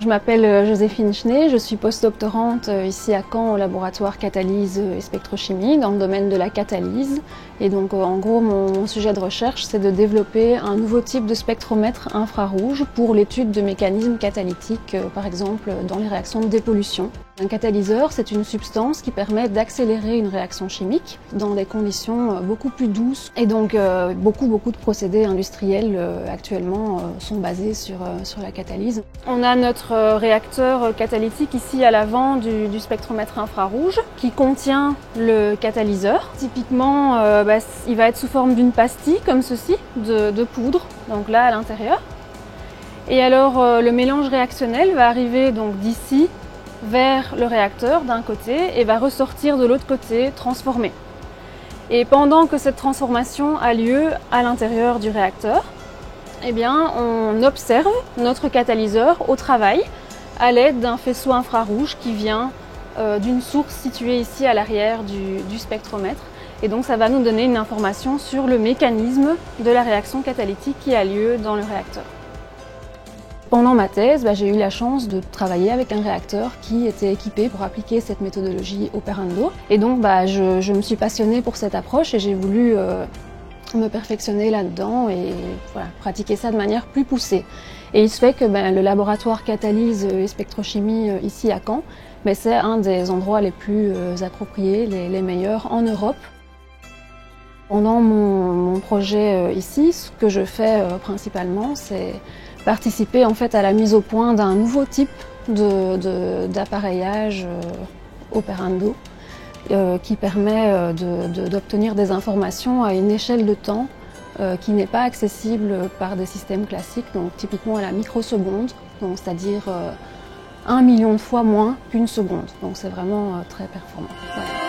Je m'appelle Joséphine Schnee, je suis postdoctorante ici à Caen au laboratoire Catalyse et Spectrochimie dans le domaine de la catalyse. Et donc en gros mon sujet de recherche c'est de développer un nouveau type de spectromètre infrarouge pour l'étude de mécanismes catalytiques, par exemple dans les réactions de dépollution. Un catalyseur c'est une substance qui permet d'accélérer une réaction chimique dans des conditions beaucoup plus douces. Et donc beaucoup de procédés industriels actuellement sont basés sur la catalyse. On a notre réacteur catalytique ici à l'avant du spectromètre infrarouge qui contient le catalyseur. Typiquement, il va être sous forme d'une pastille comme ceci, de poudre, donc là à l'intérieur. Et alors le mélange réactionnel va arriver donc d'ici vers le réacteur d'un côté et va ressortir de l'autre côté transformé. Et pendant que cette transformation a lieu à l'intérieur du réacteur, eh bien, on observe notre catalyseur au travail à l'aide d'un faisceau infrarouge qui vient d'une source située ici à l'arrière du spectromètre. Et donc ça va nous donner une information sur le mécanisme de la réaction catalytique qui a lieu dans le réacteur. Pendant ma thèse, j'ai eu la chance de travailler avec un réacteur qui était équipé pour appliquer cette méthodologie operando. Et donc je me suis passionnée pour cette approche et j'ai voulu me perfectionner là-dedans et voilà, pratiquer ça de manière plus poussée. Et il se fait que le laboratoire Catalyse et Spectrochimie ici à Caen, c'est un des endroits les plus appropriés, les meilleurs en Europe. Pendant mon projet ici, ce que je fais principalement, c'est participer en fait à la mise au point d'un nouveau type d'appareillage operando qui permet d'obtenir des informations à une échelle de temps qui n'est pas accessible par des systèmes classiques, donc typiquement à la microseconde, c'est-à-dire 1 million de fois moins qu'une seconde. Donc c'est vraiment très performant. Voilà.